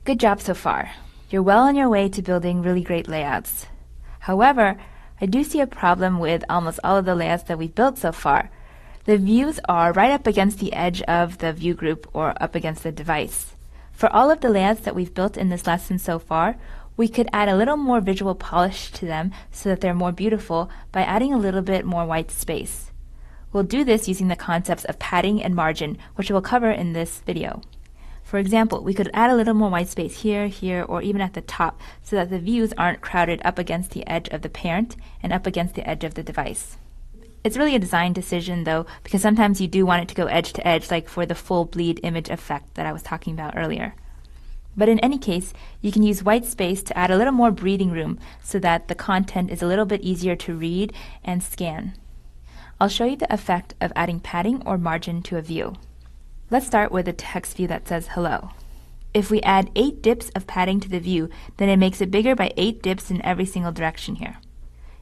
Good job so far. You're well on your way to building really great layouts. However, I do see a problem with almost all of the layouts that we've built so far. The views are right up against the edge of the view group or up against the device. For all of the layouts that we've built in this lesson so far, we could add a little more visual polish to them so that they're more beautiful by adding a little bit more white space. We'll do this using the concepts of padding and margin, which we'll cover in this video. For example, we could add a little more white space here, here, or even at the top so that the views aren't crowded up against the edge of the parent and up against the edge of the device. It's really a design decision though, because sometimes you do want it to go edge to edge, like for the full bleed image effect that I was talking about earlier. But in any case, you can use white space to add a little more breathing room so that the content is a little bit easier to read and scan. I'll show you the effect of adding padding or margin to a view. Let's start with a text view that says hello. If we add 8 dips of padding to the view, then it makes it bigger by 8 dips in every single direction here.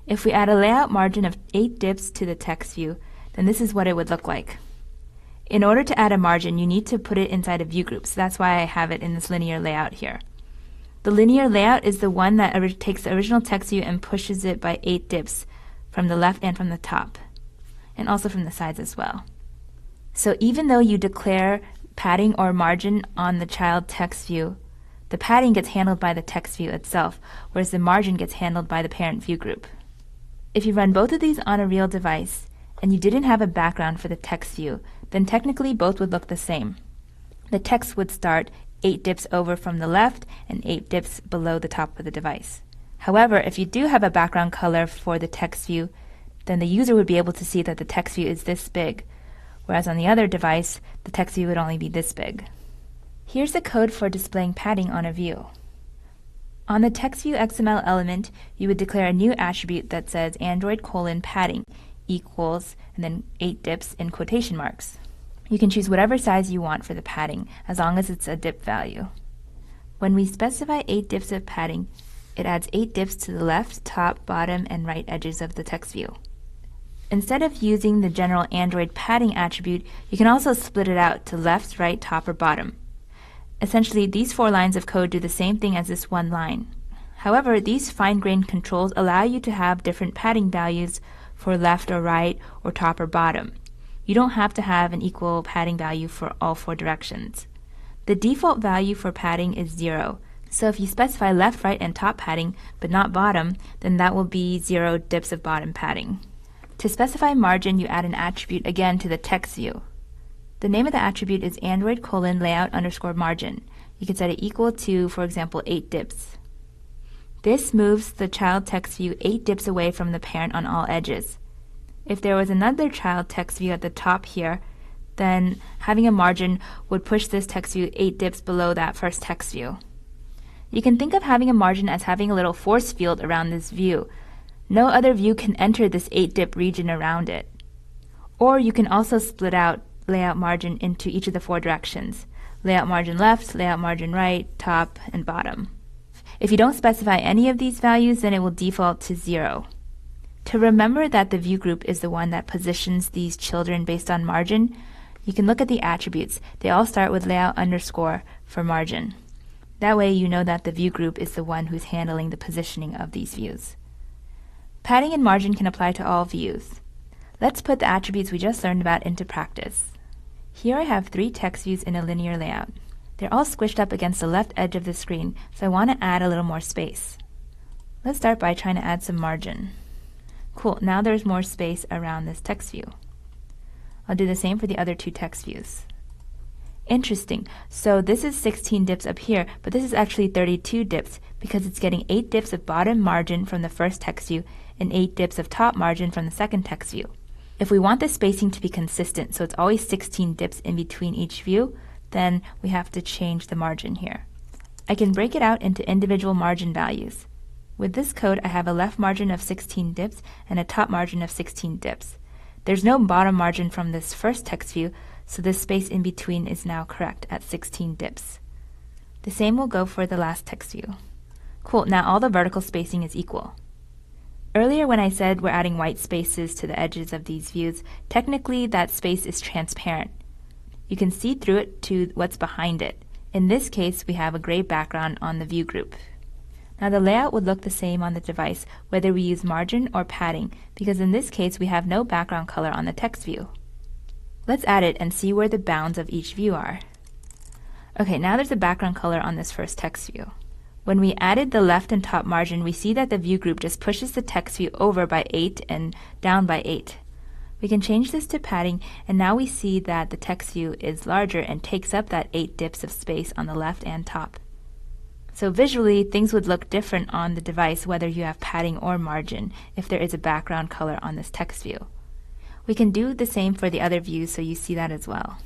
If we add a layout margin of 8 dips to the text view, then this is what it would look like. In order to add a margin, you need to put it inside a view group, so that's why I have it in this linear layout here. The linear layout is the one that takes the original text view and pushes it by 8 dips from the left and from the top, and also from the sides as well. So even though you declare padding or margin on the child text view, the padding gets handled by the text view itself, whereas the margin gets handled by the parent view group. If you run both of these on a real device, and you didn't have a background for the text view, then technically both would look the same. The text would start 8 dips over from the left and 8 dips below the top of the device. However, if you do have a background color for the text view, then the user would be able to see that the text view is this big, whereas on the other device, the text view would only be this big. Here's the code for displaying padding on a view. On the text view XML element, you would declare a new attribute that says Android:padding equals, and then 8 dips in quotation marks. You can choose whatever size you want for the padding, as long as it's a dip value. When we specify 8 dips of padding, it adds 8 dips to the left, top, bottom, and right edges of the text view. Instead of using the general Android padding attribute, you can also split it out to left, right, top, or bottom. Essentially, these 4 lines of code do the same thing as this one line. However, these fine-grained controls allow you to have different padding values for left or right, or top or bottom. You don't have to have an equal padding value for all 4 directions. The default value for padding is 0. So if you specify left, right, and top padding, but not bottom, then that will be 0 dips of bottom padding. To specify margin, you add an attribute again to the text view. The name of the attribute is Android:layout_margin. You can set it equal to, for example, 8 dips. This moves the child text view 8 dips away from the parent on all edges. If there was another child text view at the top here, then having a margin would push this text view 8 dips below that first text view. You can think of having a margin as having a little force field around this view. No other view can enter this 8-dip region around it. Or you can also split out layout margin into each of the 4 directions: layout margin left, layout margin right, top, and bottom. If you don't specify any of these values, then it will default to 0. To remember that the view group is the one that positions these children based on margin, you can look at the attributes. They all start with layout_ for margin. That way you know that the view group is the one who's handling the positioning of these views. Padding and margin can apply to all views. Let's put the attributes we just learned about into practice. Here I have 3 text views in a linear layout. They're all squished up against the left edge of the screen, so I want to add a little more space. Let's start by trying to add some margin. Cool, now there's more space around this text view. I'll do the same for the other 2 text views. Interesting, so this is 16 dips up here, but this is actually 32 dips because it's getting 8 dips of bottom margin from the first text view and 8 dips of top margin from the second text view. If we want the spacing to be consistent, so it's always 16 dips in between each view, then we have to change the margin here. I can break it out into individual margin values. With this code, I have a left margin of 16 dips and a top margin of 16 dips. There's no bottom margin from this first text view, so this space in between is now correct at 16 dips. The same will go for the last text view. Cool, now all the vertical spacing is equal. Earlier when I said we're adding white spaces to the edges of these views, technically that space is transparent. You can see through it to what's behind it. In this case, we have a gray background on the view group. Now the layout would look the same on the device whether we use margin or padding, because in this case we have no background color on the text view. Let's add it and see where the bounds of each view are. Okay, now there's a background color on this first text view. When we added the left and top margin, we see that the view group just pushes the text view over by 8 and down by 8. We can change this to padding, and now we see that the text view is larger and takes up that 8 dips of space on the left and top. So visually, things would look different on the device whether you have padding or margin if there is a background color on this text view. We can do the same for the other views so you see that as well.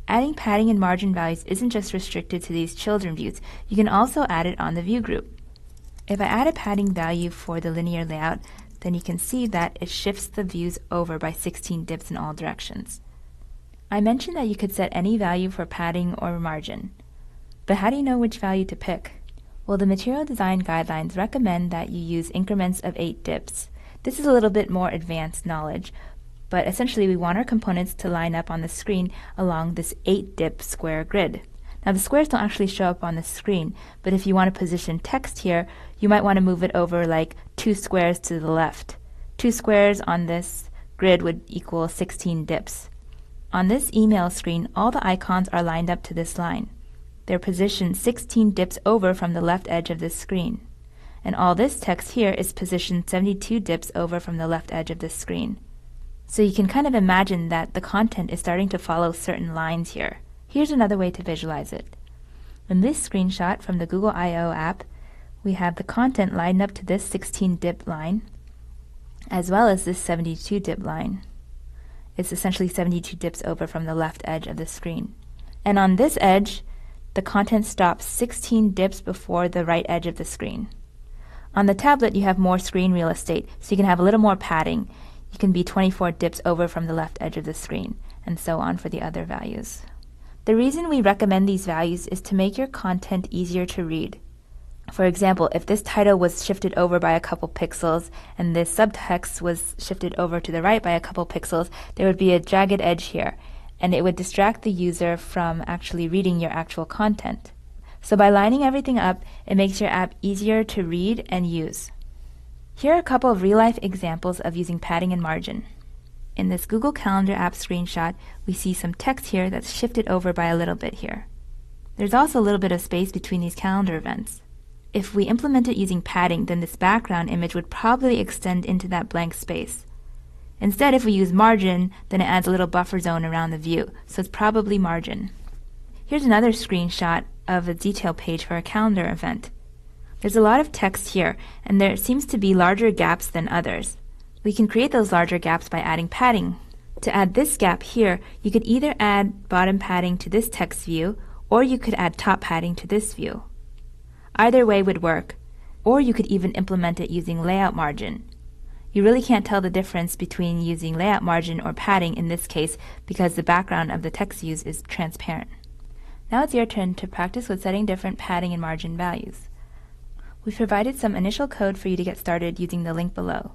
Adding padding and margin values isn't just restricted to these children views. You can also add it on the view group. If I add a padding value for the linear layout, then you can see that it shifts the views over by 16 dips in all directions. I mentioned that you could set any value for padding or margin. But how do you know which value to pick? Well, the material design guidelines recommend that you use increments of 8 dips. This is a little bit more advanced knowledge, but essentially we want our components to line up on the screen along this 8-dip square grid. Now the squares don't actually show up on the screen, but if you want to position text here, you might want to move it over like 2 squares to the left. 2 squares on this grid would equal 16 dips. On this email screen, all the icons are lined up to this line. They're positioned 16 dips over from the left edge of this screen. And all this text here is positioned 72 dips over from the left edge of this screen. So you can kind of imagine that the content is starting to follow certain lines here. Here's another way to visualize it. In this screenshot from the Google I/O app, we have the content lined up to this 16 dip line, as well as this 72 dip line. It's essentially 72 dips over from the left edge of the screen. And on this edge, the content stops 16 dips before the right edge of the screen. On the tablet, you have more screen real estate, so you can have a little more padding. You can be 24 dips over from the left edge of the screen, and so on for the other values. The reason we recommend these values is to make your content easier to read. For example, if this title was shifted over by a couple pixels and this subtext was shifted over to the right by a couple pixels, there would be a jagged edge here, and it would distract the user from actually reading your actual content. So by lining everything up, it makes your app easier to read and use. Here are a couple of real-life examples of using padding and margin. In this Google Calendar app screenshot, we see some text here that's shifted over by a little bit here. There's also a little bit of space between these calendar events. If we implement it using padding, then this background image would probably extend into that blank space. Instead, if we use margin, then it adds a little buffer zone around the view, so it's probably margin. Here's another screenshot of a detail page for a calendar event. There's a lot of text here, and there seems to be larger gaps than others. We can create those larger gaps by adding padding. To add this gap here, you could either add bottom padding to this text view, or you could add top padding to this view. Either way would work, or you could even implement it using layout margin. You really can't tell the difference between using layout margin or padding in this case because the background of the text views is transparent. Now it's your turn to practice with setting different padding and margin values. We've provided some initial code for you to get started using the link below.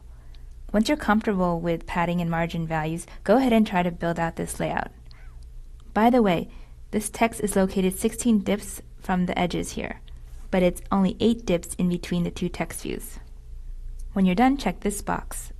Once you're comfortable with padding and margin values, go ahead and try to build out this layout. By the way, this text is located 16 dips from the edges here, but it's only 8 dips in between the two text views. When you're done, check this box.